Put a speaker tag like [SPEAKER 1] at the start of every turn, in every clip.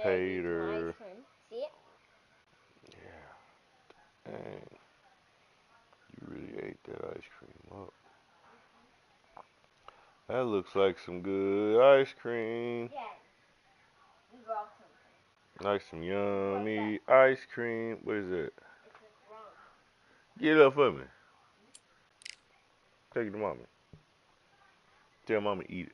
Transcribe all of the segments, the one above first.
[SPEAKER 1] Constipator. Yeah. Dang. You really ate that ice cream up. That looks like some good ice cream. Like some yummy ice cream. What is it? Get it up for me. Take it to mommy. Tell mommy to eat it.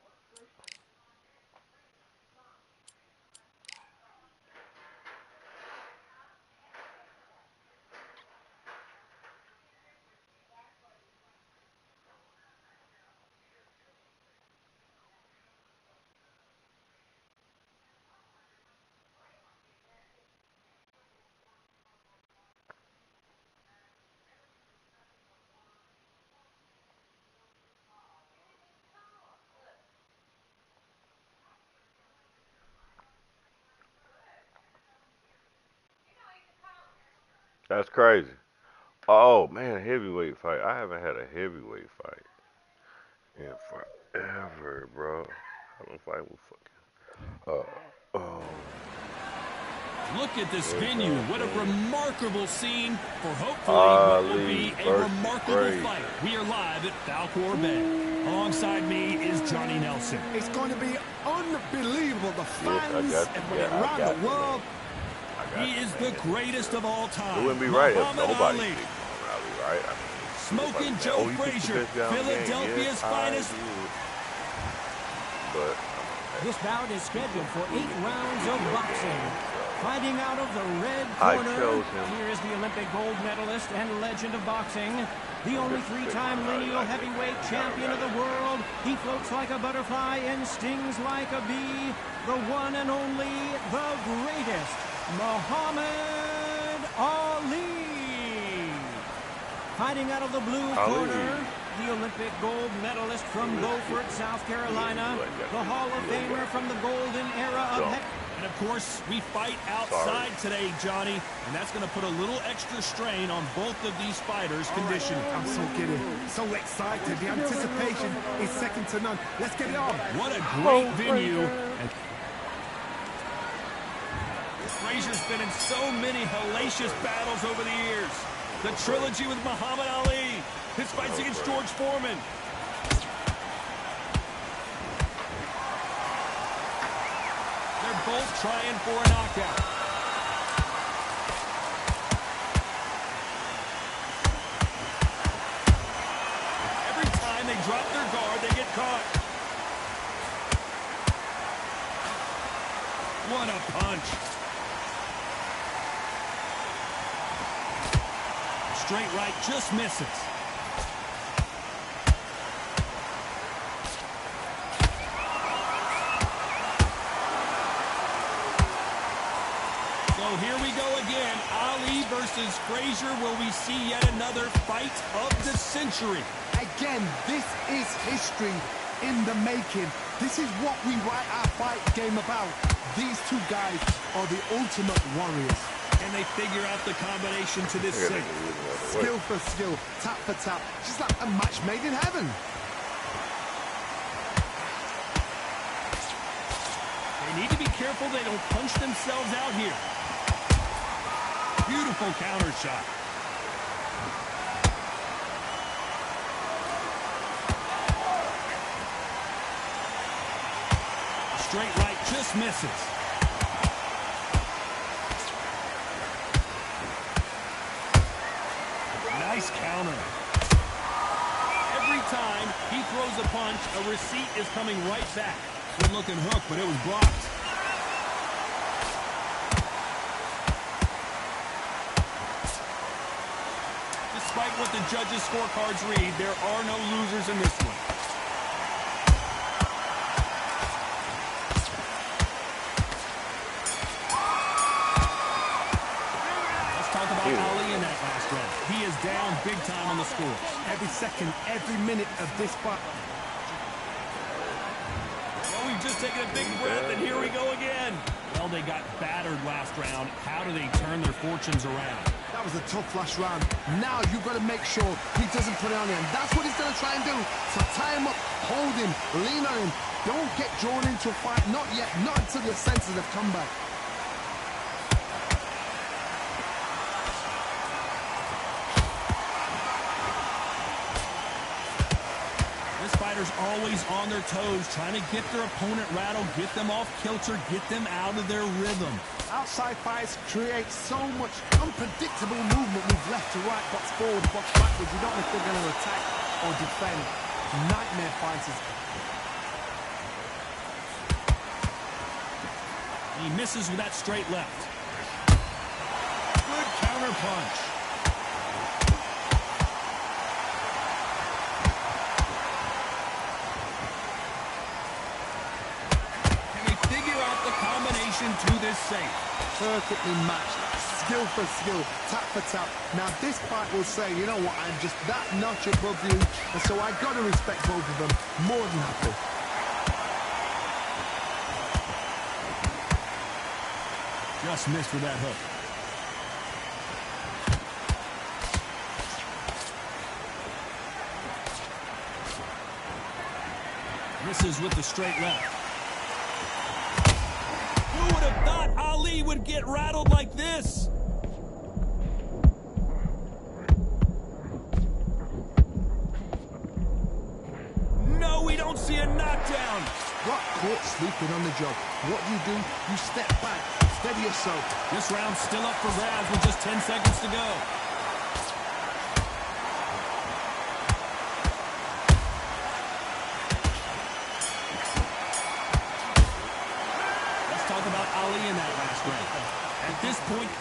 [SPEAKER 1] That's crazy. Oh man, heavyweight fight. I haven't had a heavyweight fight in forever, bro. I've been fighting with fucking. Oh.
[SPEAKER 2] Look at this venue. What a remarkable scene for hopefully what will be a remarkable fight. We are live at Falkor Bay. Alongside me is Johnny Nelson.
[SPEAKER 3] It's going to be unbelievable. The fans, everybody around the world.
[SPEAKER 2] He is the greatest of all time.
[SPEAKER 1] It wouldn't be right if
[SPEAKER 2] Muhammad
[SPEAKER 1] nobody
[SPEAKER 2] Ali.
[SPEAKER 1] beat Muhammad Ali, right? I mean,
[SPEAKER 2] Smoking Joe Frazier, Philadelphia's finest.
[SPEAKER 1] But
[SPEAKER 4] this bout is scheduled for 8 rounds of boxing. Fighting out of the red corner, here is the Olympic gold medalist and legend of boxing, the only 3-time lineal heavyweight champion of the world. He floats like a butterfly and stings like a bee. The one and only, the greatest, Muhammad Ali. Fighting out of the blue corner, the Olympic gold medalist from Beaufort, South Carolina, the Hall of Famer from the golden era of
[SPEAKER 2] And of course, we fight outside today, Johnny, and that's going to put a little extra strain on both of these fighters' conditioning.
[SPEAKER 3] I'm so giddy, so excited. The anticipation is second to none. Let's get it on.
[SPEAKER 2] What a great venue. And Frazier's been in so many hellacious battles over the years. The trilogy with Muhammad Ali, his fights against George Foreman. They're both trying for a knockout. Every time they drop their guard, they get caught. What a punch. Straight right just misses. So here we go again. Ali versus Frazier. Will we see yet another fight of the century?
[SPEAKER 3] Again, this is history in the making. This is what we write our fight game about. These two guys are the ultimate warriors.
[SPEAKER 2] And they figure out the combination to this set.
[SPEAKER 3] Skill for skill, tap for tap. Just like a match made in heaven.
[SPEAKER 2] They need to be careful they don't punch themselves out here. Beautiful counter shot. Straight right just misses. Nice counter. Every time he throws a punch, a receipt is coming right back. Good looking hook, but it was blocked. Despite what the judges' scorecards read, there are no losers in this one. Ali in that last round. He is down big time on the score.
[SPEAKER 3] Every second, every minute of this fight.
[SPEAKER 2] Well, we've just taken a big breath, and here we go again. Well, they got battered last round. How do they turn their fortunes around?
[SPEAKER 3] That was a tough last round. Now you've got to make sure he doesn't put it on him. That's what he's going to try and do. So tie him up, hold him, lean on him. Don't get drawn into a fight. Not yet. Not until your senses have come back.
[SPEAKER 2] fighters always on their toes, trying to get their opponent rattled, get them off kilter, get them out of their rhythm.
[SPEAKER 3] Outside fights create so much unpredictable movement with left to right, box forward, box backwards. You don't know if they're going to attack or defend. Nightmare fights.
[SPEAKER 2] He misses with that straight left. Good counter punch. Can he figure out the combination to this safe?
[SPEAKER 3] Perfectly matched. Skill for skill, tap for tap. Now this fight will say, you know what, I'm just that notch above you, and so I got to respect both of them more than happy.
[SPEAKER 2] Just missed with that hook. Misses with the straight left. Who would have thought Ali would get rattled like this? No, we don't see a knockdown.
[SPEAKER 3] Got caught sleeping on the job. What do? You step back, steady yourself.
[SPEAKER 2] This round's still up for grabs with just 10 seconds to go. Let's talk about Ali in that last round. At this point,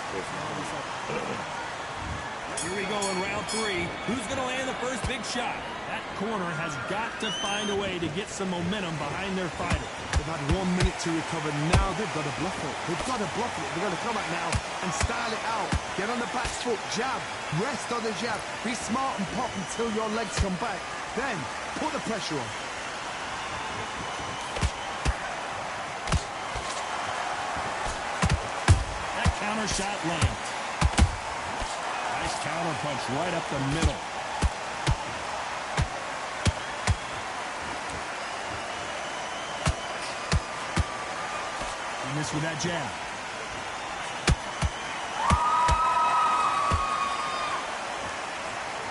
[SPEAKER 2] here we go in round 3. Who's going to land the first big shot? That corner has got to find a way to get some momentum behind their fighter.
[SPEAKER 3] They've had 1 minute to recover. Now they've got to bluff it. They've got to bluff it. They've got to come out now and style it out. Get on the back foot, jab, rest on the jab. Be smart and pop until your legs come back. Then put the pressure on.
[SPEAKER 2] That counter shot lands. Nice counter punch right up the middle. Miss with that jab.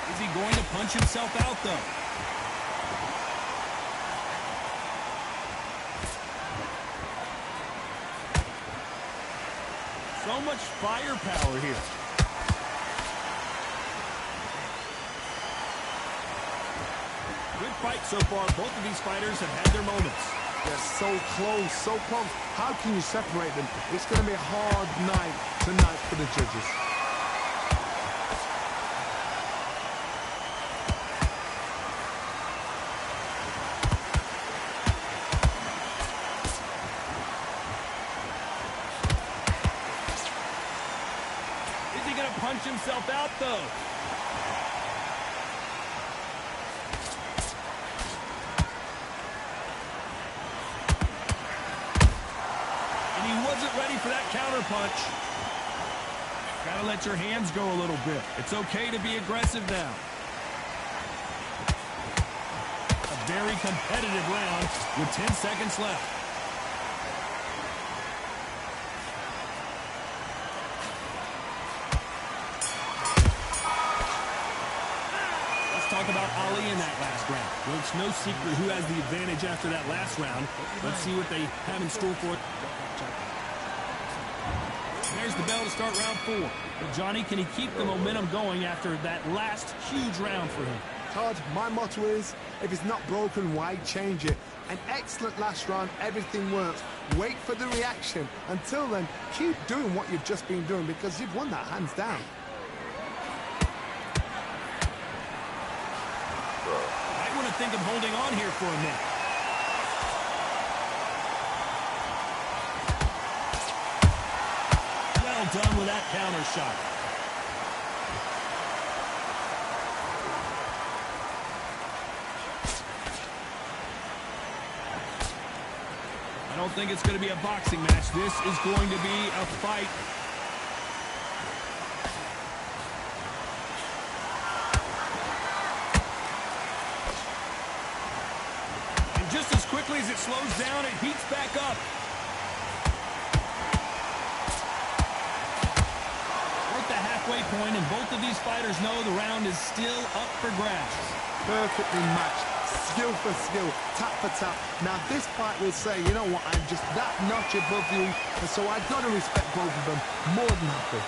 [SPEAKER 2] Is he going to punch himself out, though? So much firepower here. Good fight so far. Both of these fighters have had their moments.
[SPEAKER 3] They're so close, so close. How can you separate them? It's going to be a hard night tonight for the judges.
[SPEAKER 2] Is he going to punch himself out, though? Ready for that counter punch. Gotta let your hands go a little bit. It's okay to be aggressive now. A very competitive round with 10 seconds left. Let's talk about Ali in that last round. Well, it's no secret who has the advantage after that last round. Let's see what they have in store for it. There's the bell to start round 4. But Johnny, can he keep the momentum going after that last huge round for him?
[SPEAKER 3] Todd, my motto is, if it's not broken, why change it? An excellent last round, everything works. Wait for the reaction. Until then, keep doing what you've just been doing because you've won that hands down.
[SPEAKER 2] I want to think of holding on here for a minute. Done with that counter shot. I don't think it's going to be a boxing match. This is going to be a fight. And just as quickly as it slows down, it heats back up. Point, and both of these fighters know the round is still up for grabs.
[SPEAKER 3] Perfectly matched. Skill for skill, tap for tap. Now this fight will say, you know what, I'm just that notch above you, and so I've got to respect both of them more than happy.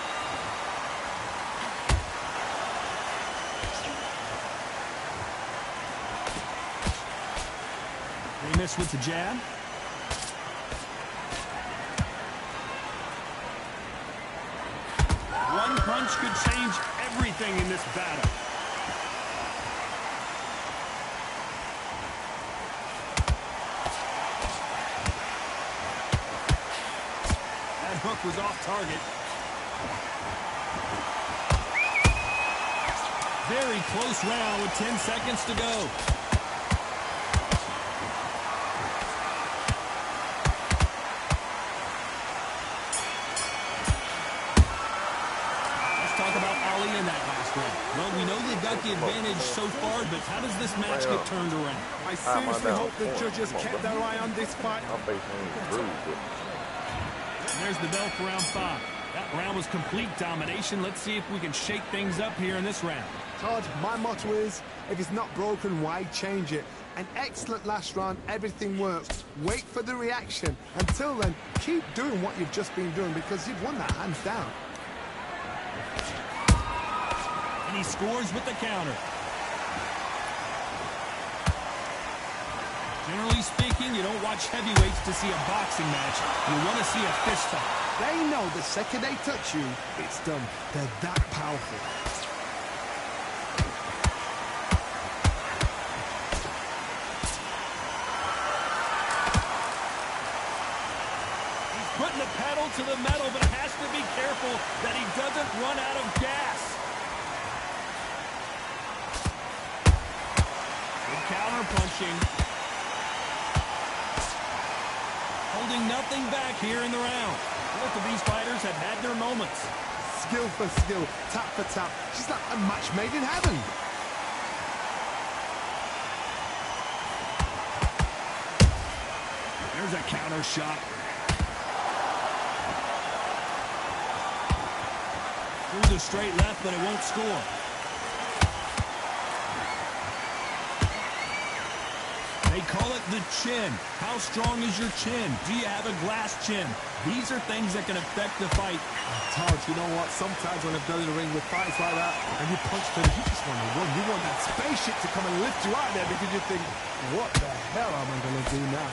[SPEAKER 2] They miss with the jab. One punch could change everything in this battle. That hook was off target. Very close round with 10 seconds to go. In that last round. Well, we know they've got the advantage so far, but how does this match get turned around?
[SPEAKER 3] I seriously hope the judges kept their eye on this fight.
[SPEAKER 2] And there's the bell for round 5. That round was complete domination. Let's see if we can shake things up here in this round.
[SPEAKER 3] Todd, my motto is, if it's not broken, why change it? An excellent last round, everything works. Wait for the reaction. Until then, keep doing what you've just been doing because you've won that hands down.
[SPEAKER 2] And he scores with the counter. Generally speaking, you don't watch heavyweights to see a boxing match. You want to see a fist fight.
[SPEAKER 3] They know the second they touch you, it's done. They're that powerful.
[SPEAKER 2] He's putting the pedal to the metal, but has to be careful that he doesn't run out of gas. Counter punching. Holding nothing back here in the round. Both of these fighters have had their moments.
[SPEAKER 3] Skill for skill, tap for tap. She's like a match made in heaven.
[SPEAKER 2] There's a counter shot. Through the straight left, but it won't score. They call it the chin. How strong is your chin? Do you have a glass chin? These are things that can affect the fight.
[SPEAKER 3] Todd, you know what? Sometimes when I've done in the ring with fights like that, and you punch them, you just want to run. You want that spaceship to come and lift you out there because you think, what the hell am I going to do now?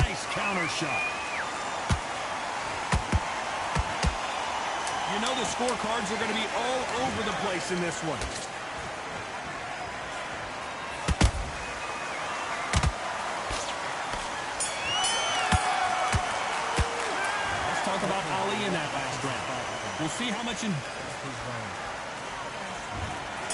[SPEAKER 2] Nice counter shot. You know the scorecards are going to be all over the place in this one. In that last round. We'll see how much in...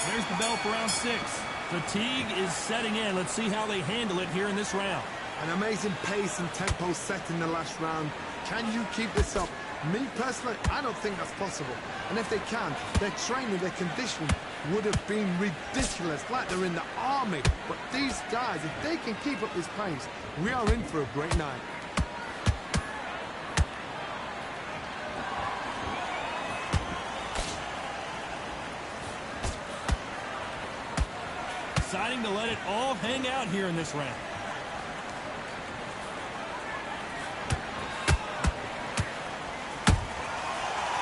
[SPEAKER 2] There's the bell for round 6. Fatigue is setting in. Let's see how they handle it here in this round.
[SPEAKER 3] An amazing pace and tempo set in the last round. Can you keep this up? Me personally, I don't think that's possible. And if they can, their training, their conditioning would have been ridiculous, like they're in the army. But these guys, if they can keep up this pace, we are in for a great night.
[SPEAKER 2] Deciding to let it all hang out here in this round.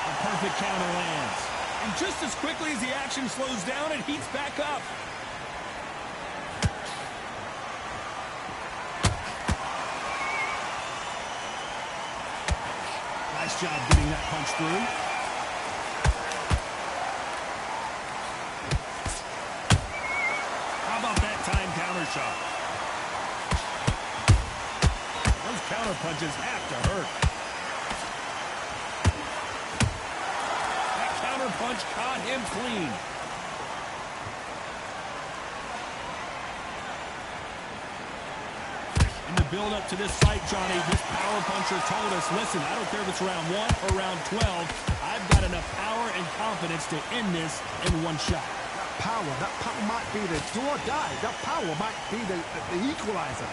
[SPEAKER 2] A perfect counter lands. And just as quickly as the action slows down, it heats back up. Nice job getting that punch through. Counter shot. Those counter punches have to hurt. That counter punch caught him clean. In the build up to this fight, Johnny, this power puncher told us, listen, I don't care if it's round 1 or round 12, I've got enough power and confidence to end this in one shot.
[SPEAKER 3] That power might be the do or die. That power might be the equalizer.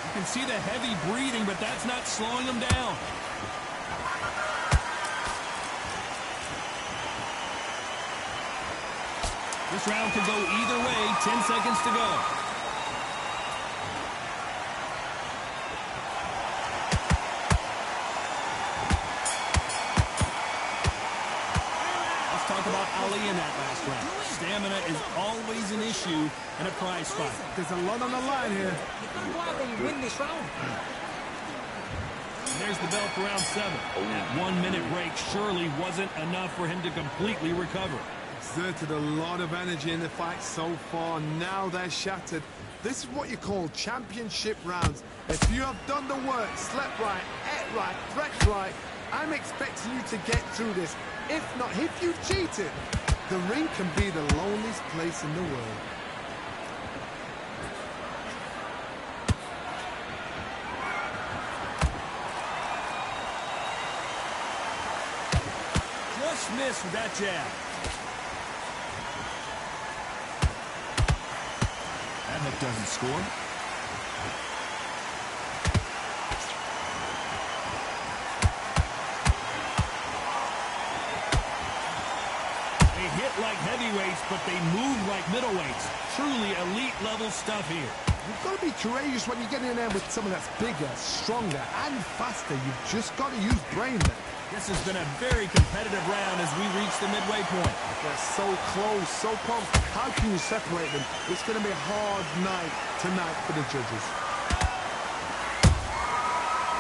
[SPEAKER 2] You can see the heavy breathing, but that's not slowing him down. This round could go either way. 10 seconds to go. Let's talk about Ali in that last round. Stamina is always an issue in a prize fight.
[SPEAKER 3] There's a lot on the line here.
[SPEAKER 4] You why they win this round.
[SPEAKER 2] And there's the bell for round 7. That 1 minute break surely wasn't enough for him to completely recover.
[SPEAKER 3] Exerted a lot of energy in the fight so far. Now they're shattered. This is what you call championship rounds. If you have done the work, slept right, ate right, dressed right, I'm expecting you to get through this. If not, if you've cheated, the ring can be the loneliest place in the world.
[SPEAKER 2] Just missed with that jab. That hook doesn't score. They hit like heavyweights, but they move like middleweights. Truly elite level stuff here.
[SPEAKER 3] You've got to be courageous when you get in there with someone that's bigger, stronger, and faster. You've just got to use brain there.
[SPEAKER 2] This has been a very competitive round as we reach the midway point.
[SPEAKER 3] They're so close, so close. How can you separate them? It's going to be a hard night tonight for the judges.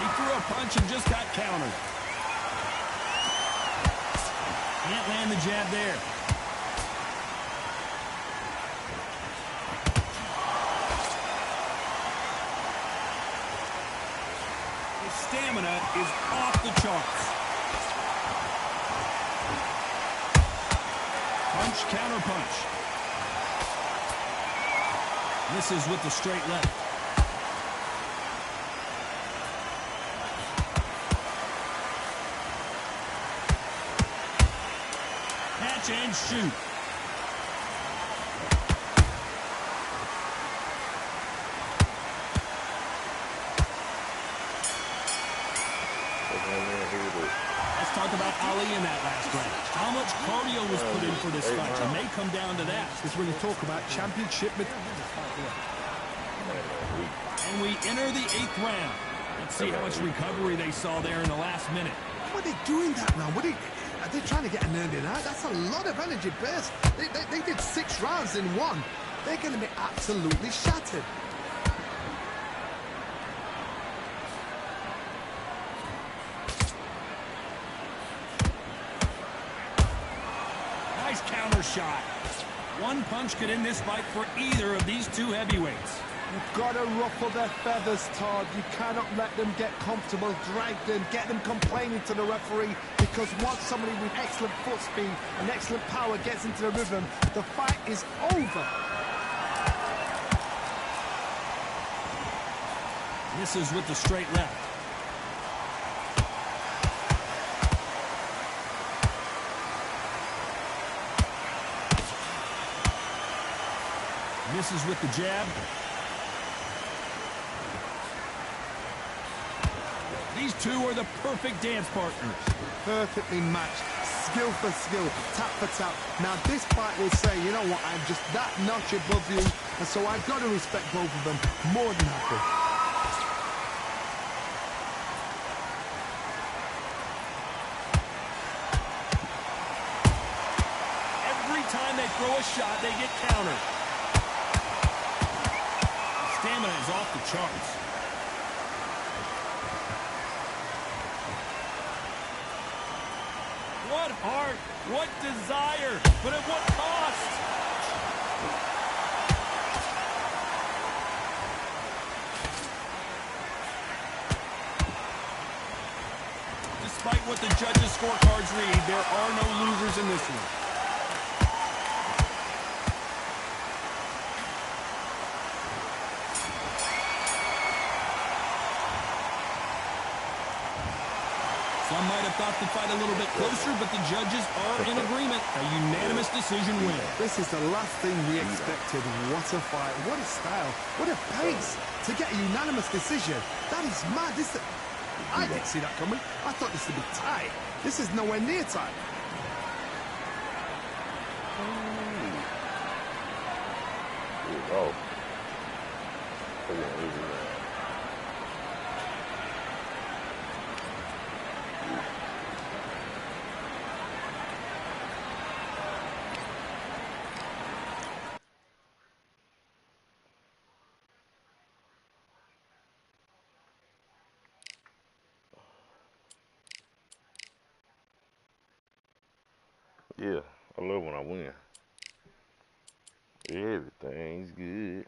[SPEAKER 2] He threw a punch and just got countered. Can't land the jab there. His stamina is off the charts. Punch, counter punch. Misses with the straight left. Catch and shoot. Let's talk about Ali in that last round. How much cardio was put in for this fight? It may come down to that.
[SPEAKER 3] This is when you talk about championship.
[SPEAKER 2] And we enter the 8th round. Let's see how much recovery they saw there in the last minute.
[SPEAKER 3] What are they doing that round? Are they trying to get an earning out? That's a lot of energy burst. They did 6 rounds in one. They're going to be absolutely shattered.
[SPEAKER 2] Nice counter shot. One punch could end this fight for either of these two heavyweights.
[SPEAKER 3] You've got to ruffle their feathers, Todd. You cannot let them get comfortable, drag them, get them complaining to the referee, because once somebody with excellent foot speed and excellent power gets into the rhythm, the fight is over.
[SPEAKER 2] Misses with the straight left. Misses with the jab. These two are the perfect dance partners.
[SPEAKER 3] Perfectly matched, skill for skill, tap for tap. Now this fight will say, you know what, I'm just that notch above you, and so I've got to respect both of them more than happy.
[SPEAKER 2] Every time they throw a shot, they get countered. Stamina is off the charts. What heart, what desire, but at what cost? Despite what the judges' scorecards read, there are no losers in this one. Some might have thought the fight a little bit closer, but the judges are in agreement. A unanimous decision win.
[SPEAKER 3] This is the last thing we expected. What a fight, what a style, what a pace to get a unanimous decision. That is mad. I didn't see that coming. I thought this would be tight. This is nowhere near tight.
[SPEAKER 1] Oh. They're gonna lose it now. Yeah, I love when I win. Everything's good.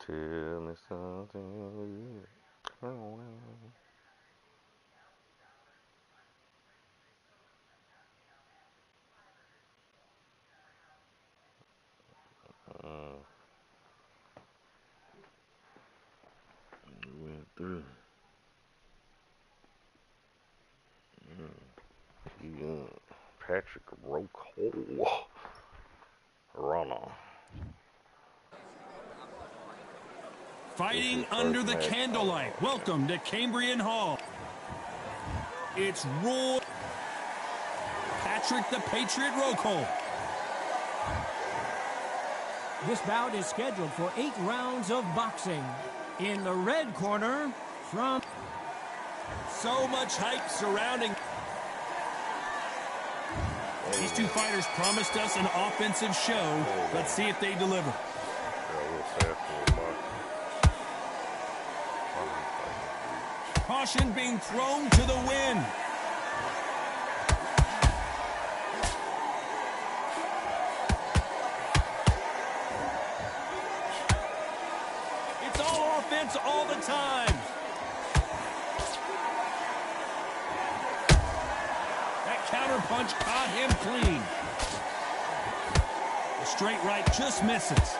[SPEAKER 1] Tell me something. Went through. Patrick Rocco. Rana.
[SPEAKER 2] Fighting under the candlelight. Welcome to Cambrian Hall. It's Roy Patrick the Patriot Rocco.
[SPEAKER 4] This bout is scheduled for 8 rounds of boxing. In the red corner, from...
[SPEAKER 2] So much hype surrounding. These two fighters promised us an offensive show. Let's see if they deliver. Caution being thrown to the wind. It's all offense all the time. That counter punch caught him clean. The straight right just misses.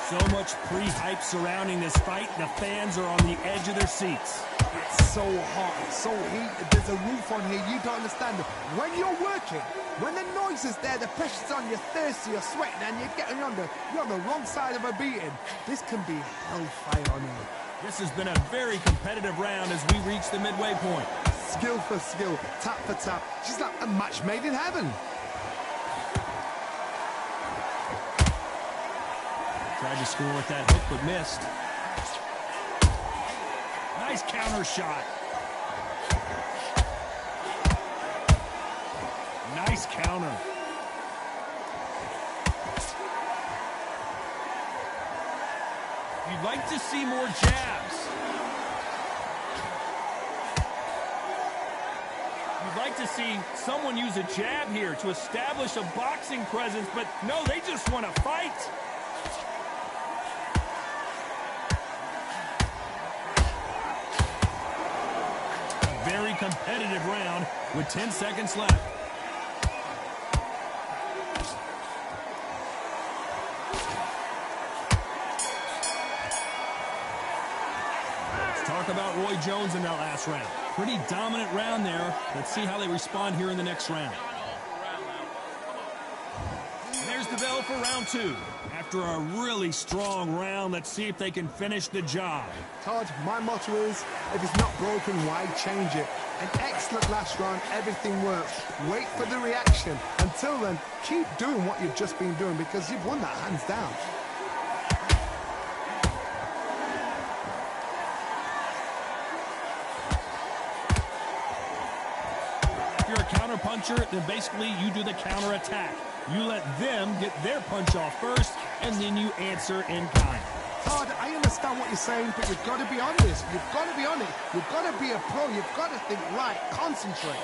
[SPEAKER 2] So much pre-hype surrounding this fight. The fans are on the edge of their seats.
[SPEAKER 3] It's so hot, so heated. There's a roof on here. You don't understand. When you're working, when the noise is there, the pressure's on, you're thirsty, you're sweating, and you're on the wrong side of a beating. This can be hellfire on you.
[SPEAKER 2] This has been a very competitive round as we reach the midway point.
[SPEAKER 3] Skill for skill, tap for tap. She's like a match made in heaven.
[SPEAKER 2] Tried to score with that hook, but missed. Nice counter shot. Nice counter. You'd like to see more jabs. You'd like to see someone use a jab here to establish a boxing presence, but no, they just want to fight. Very competitive round with 10 seconds left. Let's talk about Roy Jones in that last round. Pretty dominant round there. Let's see how they respond here in the next round. And there's the bell for round 2. After a really strong round, let's see if they can finish the job.
[SPEAKER 3] Todd, my motto is, if it's not broken, why change it? An excellent last round, everything works. Wait for the reaction. Until then, keep doing what you've just been doing because you've won that hands down.
[SPEAKER 2] If you're a counter puncher, then basically you do the counter attack. You let them get their punch off first, and then you answer in kind.
[SPEAKER 3] Todd, I understand what you're saying, but you've got to be honest. You've got to be honest. You've got to be a pro. You've got to think right. Concentrate.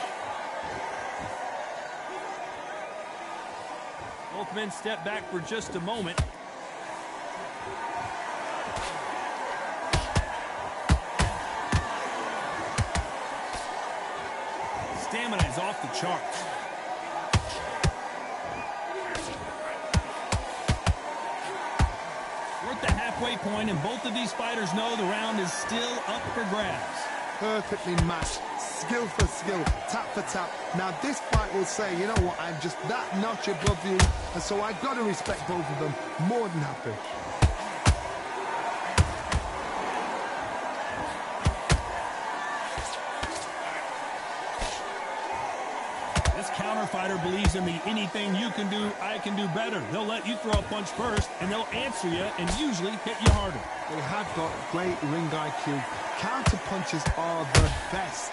[SPEAKER 2] Both men step back for just a moment. Stamina is off the charts. We're at the halfway point, and both of these fighters know the round is still up for grabs.
[SPEAKER 3] perfectly matched, skill for skill, tap for tap. Now this fight will say, you know what, I'm just that notch above you, and so I've got to respect both of them. More than happy.
[SPEAKER 2] Fighter believes in the anything you can do, I can do better. They'll let you throw a punch first, and they'll answer you and usually hit you harder.
[SPEAKER 3] They have got great ring IQ. Counter punches are the best.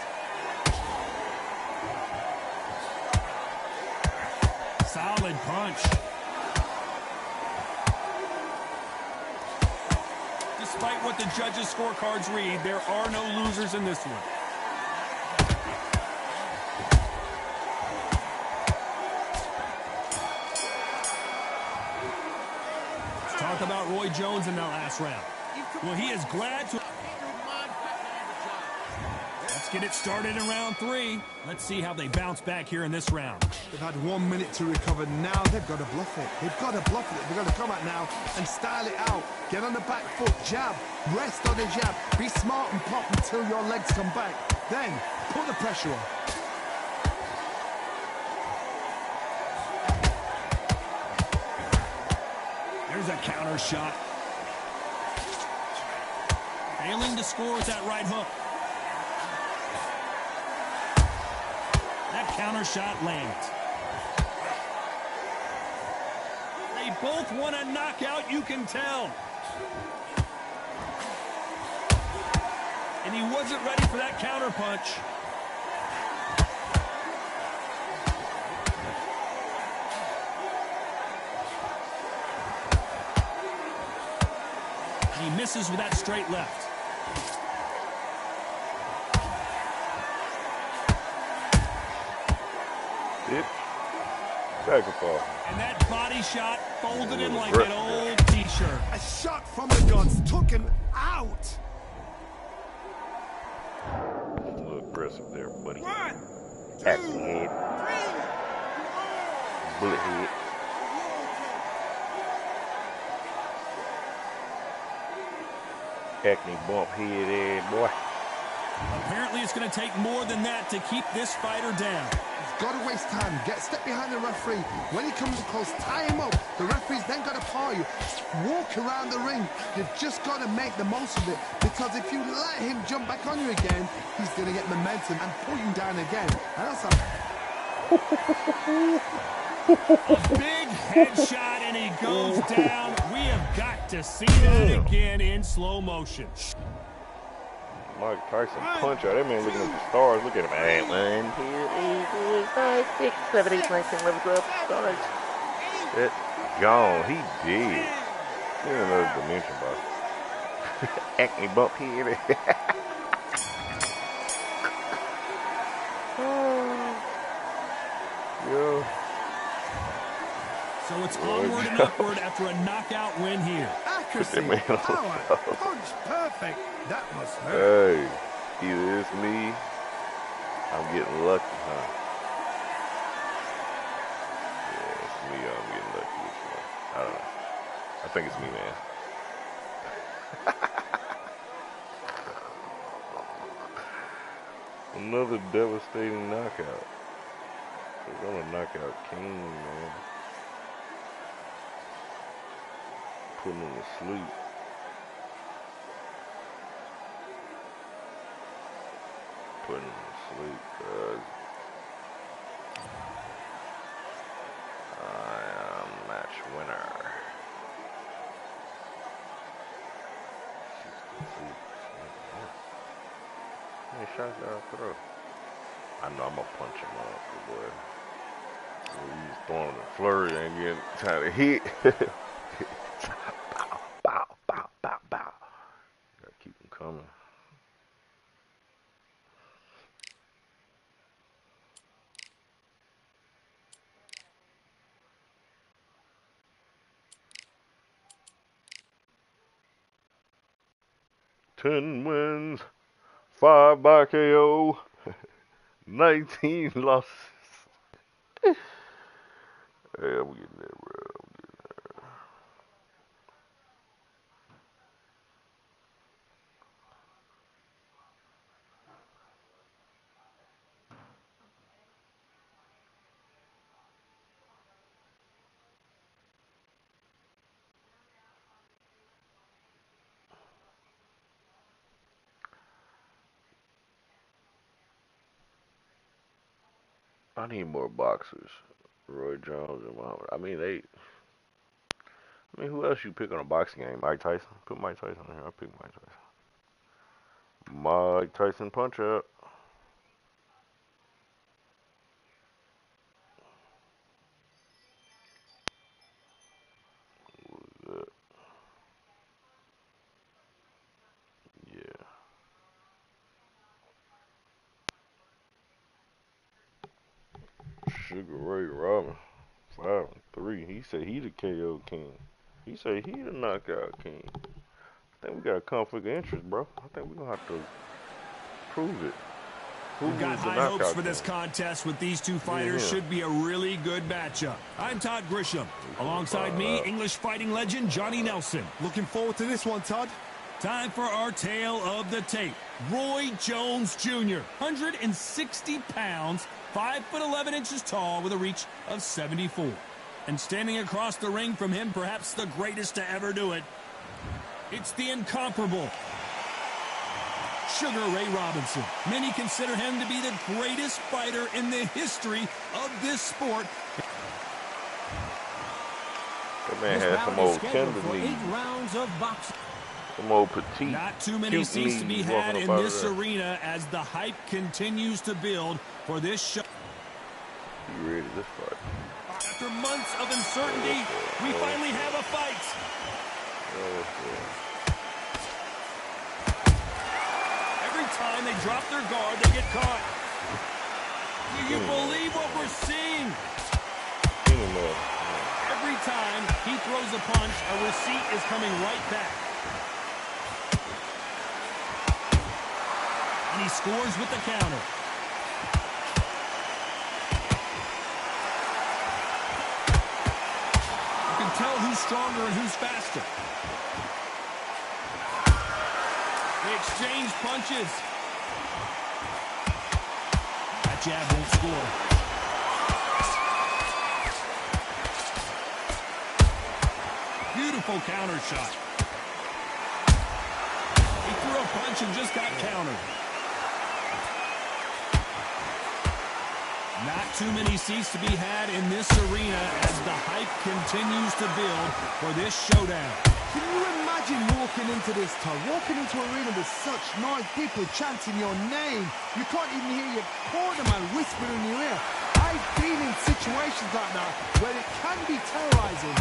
[SPEAKER 2] Solid punch. Despite what the judges' scorecards read, there are no losers in this one. Talk about Roy Jones in that last round. Well, he is glad to... Let's get it started in round 3. Let's see how they bounce back here in this round.
[SPEAKER 3] They've had 1 minute to recover. Now they've got to bluff it. They've got to bluff it. They've got to come out now and style it out. Get on the back foot, jab, rest on the jab. Be smart and pop until your legs come back. Then put the pressure on.
[SPEAKER 2] There's a counter shot. Failing to score with that right hook. That counter shot lands. They both want a knockout, you can tell. And he wasn't ready for that counter punch. He misses with that straight left.
[SPEAKER 1] Yep. Back and forth.
[SPEAKER 2] And that body shot folded in like an old t-shirt.
[SPEAKER 3] A shot from the guns took him out.
[SPEAKER 1] A little aggressive there, buddy.
[SPEAKER 3] 1, 2, 3.
[SPEAKER 1] Acting head. Bullet head. Acne bump head there, boy.
[SPEAKER 2] Apparently it's going to take more than that to keep this fighter down.
[SPEAKER 3] He's got to waste time. Get step behind the referee. When he comes close, tie him up. The referee's then got to paw you. Walk around the ring. You've just got to make the most of it. Because if you let him jump back on you again, he's going to get momentum and pull you down again. And that's
[SPEAKER 2] A big headshot and he goes down. We have got to see that again in slow motion.
[SPEAKER 1] Mike Tyson punch out. That man looking at the stars. Look at him. 1, 2, 3, 4, 5, 6, 7, 8, 9, 10, 11, 12 stars. That's gone. He did. He's in another dimension, bro. Acne bump head. Yo.
[SPEAKER 2] So it's onward and upward after a knockout win here.
[SPEAKER 3] accuracy, power, punch, perfect. That must hurt.
[SPEAKER 1] Hey, either it's me, I'm getting lucky, huh? Yeah, it's me, I'm getting lucky this one. I don't know. I think it's me, man. Another devastating knockout. We're gonna knock out King, man. Putting him to sleep. Putting him to sleep, cuz I am match winner. 62. How many shots did I throw? I know I'm gonna punch him up, boy. He's throwing a flurry and getting trying to hit. Bow, bow, bow, bow, bow. Gotta keep him coming. Ten wins, 5 by KO, 19 losses. Hey, I'm getting there, bro. I'm getting there. I need more boxers. Roy Jones and Muhammad. I mean, who else you pick on a boxing game? Mike Tyson. Put Mike Tyson in here. I pick Mike Tyson. Mike Tyson punch up. Good. Yeah. Sugar Ray Robinson. 5-3. He said he the KO king. He said he the knockout king. I think we got a conflict of interest, bro. I think we're gonna have to prove it.
[SPEAKER 2] We've got high hopes for this contest with these two fighters. Should be a really good matchup. I'm Todd Grisham. Alongside me, English fighting legend Johnny Nelson.
[SPEAKER 3] Looking forward to this one, Todd.
[SPEAKER 2] Time for our tale of the tape. Roy Jones Jr., 160 pounds, 5'11" tall with a reach of 74. And standing across the ring from him, perhaps the greatest to ever do it, it's the incomparable Sugar Ray Robinson. Many consider him to be the greatest fighter in the history of this sport.
[SPEAKER 1] That man had some old tender knees.
[SPEAKER 4] 8 rounds of boxing.
[SPEAKER 1] Some old petite.
[SPEAKER 2] Not too many seats to be had in this arena as the hype continues to build for this show.
[SPEAKER 1] You ready this fight?
[SPEAKER 2] After months of uncertainty, we finally have a fight. Every time they drop their guard, they get caught. Do you believe what we're seeing? Every time he throws a punch, a receipt is coming right back. And he scores with the counter. You can tell who's stronger and who's faster. They exchange punches. That jab won't score. Beautiful counter shot. He threw a punch and just got countered. Not too many seats to be had in this arena as the hype continues to build for this showdown.
[SPEAKER 3] Can you imagine walking into this, Todd? Walking into an arena with such noise, people chanting your name. You can't even hear your cornerman whispering in your ear. I've been in situations like that where it can be terrorizing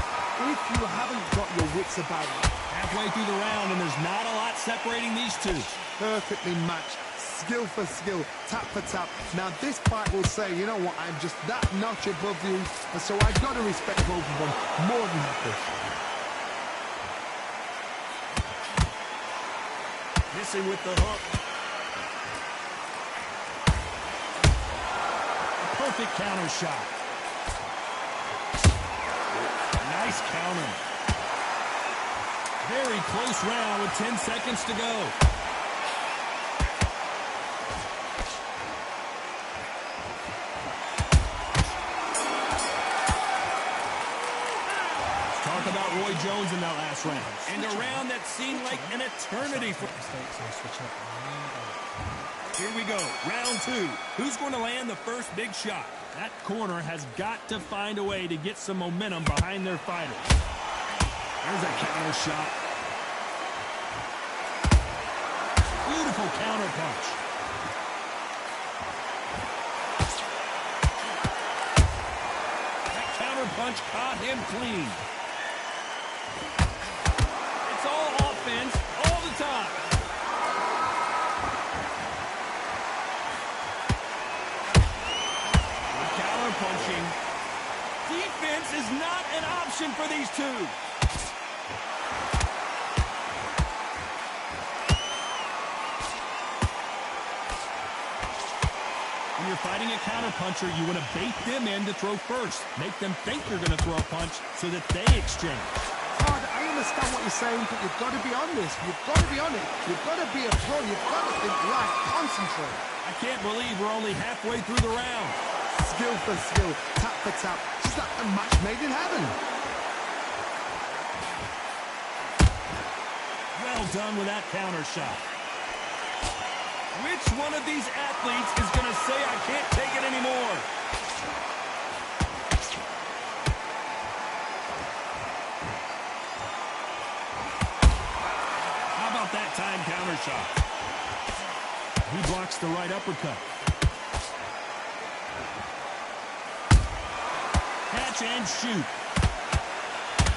[SPEAKER 3] if you haven't got your wits about you.
[SPEAKER 2] Halfway through the round, and there's not a lot separating these two.
[SPEAKER 3] Perfectly matched. Skill for skill, tap for tap. Now this fight will say, you know what, I'm just that notch above you, and so I've got to respect both of them more than happy.
[SPEAKER 2] Missing with the hook. A perfect counter shot. Nice counter. Very close round with 10 seconds to go. Roy Jones in that last round. And a round that seemed like an eternity for... Here we go, round 2. Who's going to land the first big shot? That corner has got to find a way to get some momentum behind their fighter. There's a counter shot. Beautiful counter punch. That counter punch caught him clean. Offense all the time. Counter punching. Defense is not an option for these two. When you're fighting a counter puncher, you want to bait them in to throw first. Make them think you're going to throw a punch so that they exchange.
[SPEAKER 3] I understand what you're saying, but you've got to be on this. You've got to be on it. You've got to be a pro. You've got to think right. Concentrate.
[SPEAKER 2] I can't believe we're only halfway through the round.
[SPEAKER 3] Skill for skill, tap for tap. Just like a match made in heaven.
[SPEAKER 2] Well done with that counter shot. Which one of these athletes is going to say, I can't take it anymore? How about that time counter shot? He blocks the right uppercut. Catch and shoot.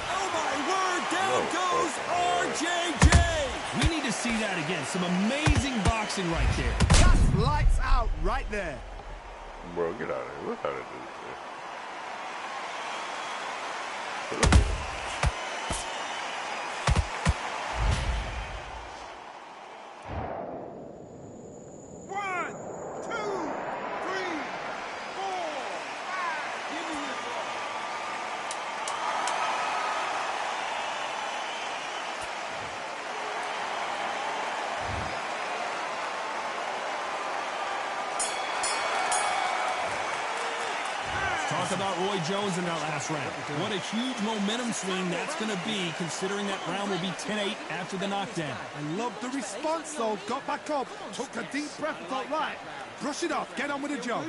[SPEAKER 2] Oh, my word. Down goes RJJ. We need to see that again. Some amazing boxing right there.
[SPEAKER 3] That's lights out right there.
[SPEAKER 1] Bro, get out of here. Look how they do this.
[SPEAKER 2] Talk about Roy Jones in that last round. What a huge momentum swing that's going to be, considering that round will be 10-8 after the knockdown.
[SPEAKER 3] I love the response, though. Got back up, took a deep breath, thought, right, brush it off, get on with the job.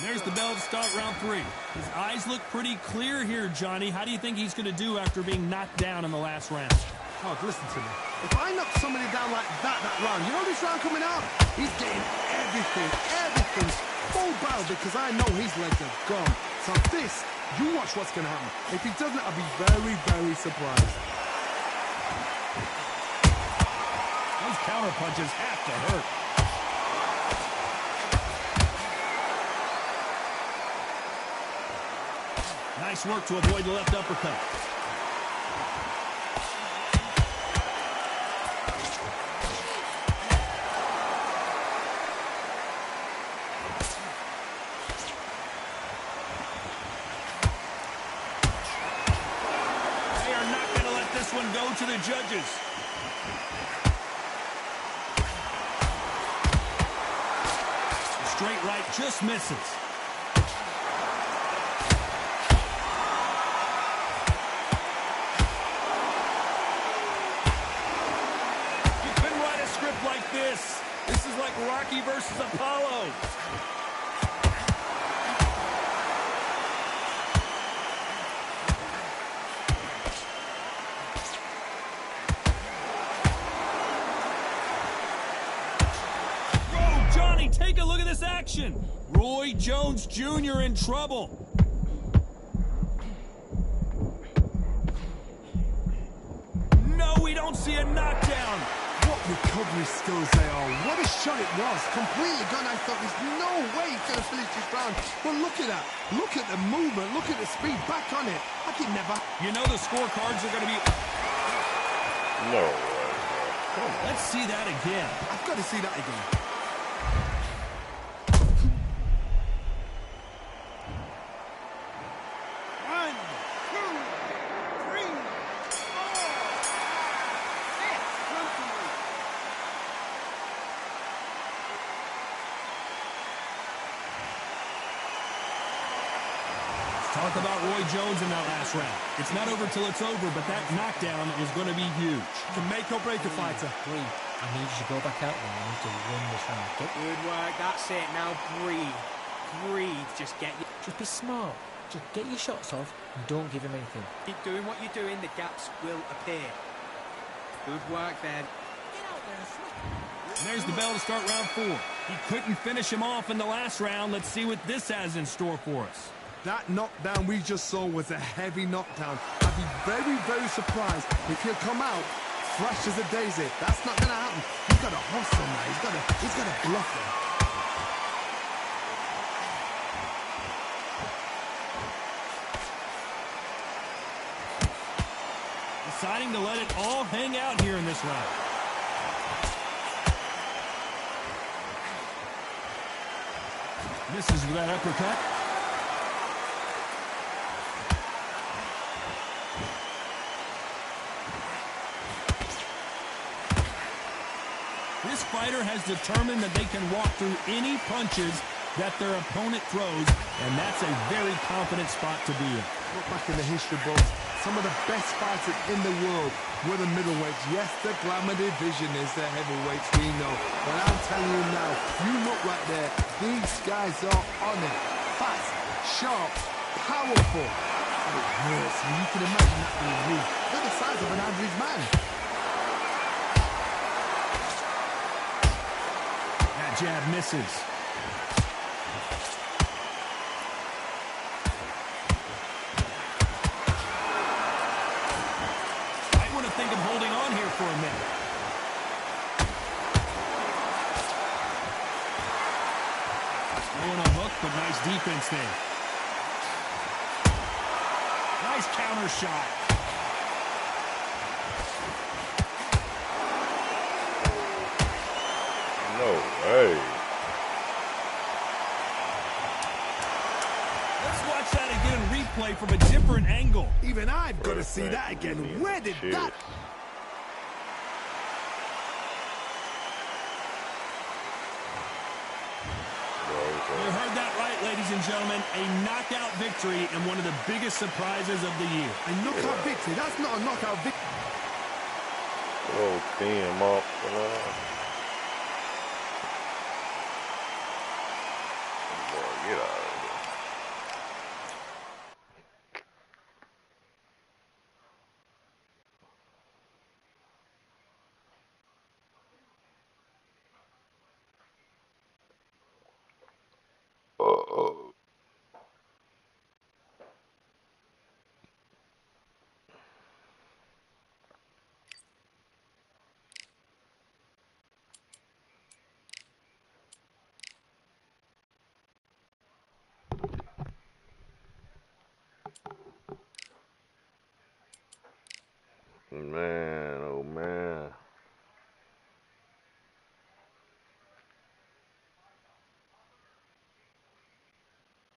[SPEAKER 2] There's the bell to start round 3. His eyes look pretty clear here, Johnny. How do you think he's going to do after being knocked down in the last round?
[SPEAKER 3] Oh, listen to me. If I knock somebody down like that round, you know this round coming out? He's getting everything full barrel because I know his legs are gone. So this, you watch what's going to happen. If he doesn't, I'll be very, very surprised.
[SPEAKER 2] Those counter punches have to hurt. Nice work to avoid the left uppercut. Go to the judges. Straight right just misses. You couldn't write a script like this. This is like Rocky versus Apollo. Take a look at this action. Roy Jones Jr. in trouble. No, we don't see a knockdown.
[SPEAKER 3] What recovery skills they are. What a shot it was. Completely gone. I thought there's no way he's going to finish this round. But look at that. Look at the movement. Look at the speed. Back on it. I can never...
[SPEAKER 2] You know the scorecards are going to be...
[SPEAKER 1] No.
[SPEAKER 2] Let's see that again.
[SPEAKER 3] I've got to see that again.
[SPEAKER 2] Talk about Roy Jones in that last round. It's not over till it's over, but that knockdown is going to be huge.
[SPEAKER 3] Can make or break a fighter.
[SPEAKER 5] Breathe. I need you to go back out there. I need to win this round.
[SPEAKER 6] Good work. That's it. Now breathe. Breathe. Just
[SPEAKER 5] be smart. Just get your shots off and don't give him anything.
[SPEAKER 6] Keep doing what you're doing. The gaps will appear. Good work then.
[SPEAKER 2] There's the bell to start round 4. He couldn't finish him off in the last round. Let's see what this has in store for us.
[SPEAKER 3] That knockdown we just saw was a heavy knockdown. I'd be very, very surprised if he'll come out fresh as a daisy. That's not going to happen. He's got a hustle now. He's got to bluff him.
[SPEAKER 2] Deciding to let it all hang out here in this round. Misses with that uppercut. This fighter has determined that they can walk through any punches that their opponent throws, and that's a very confident spot to be in.
[SPEAKER 3] Look back in the history books. Some of the best fighters in the world were the middleweights. Yes, the glamour division is the heavyweights, we know. But I'm telling you now, you look right there, these guys are on it. Fast, sharp, powerful. And it hurts. And you can imagine that being me. They're the size of an average man.
[SPEAKER 2] That jab misses. Think of holding on here for a minute. Throwing a hook, but nice defense there. Nice counter shot.
[SPEAKER 1] No way.
[SPEAKER 2] Let's watch that again, replay from a different angle.
[SPEAKER 3] Even I've got to see that again. Where did that...
[SPEAKER 2] You heard that right, ladies and gentlemen. A knockout victory and one of the biggest surprises of the year.
[SPEAKER 3] A knockout victory? That's not a knockout victory.
[SPEAKER 1] Oh, damn, up. Get out of here. Man.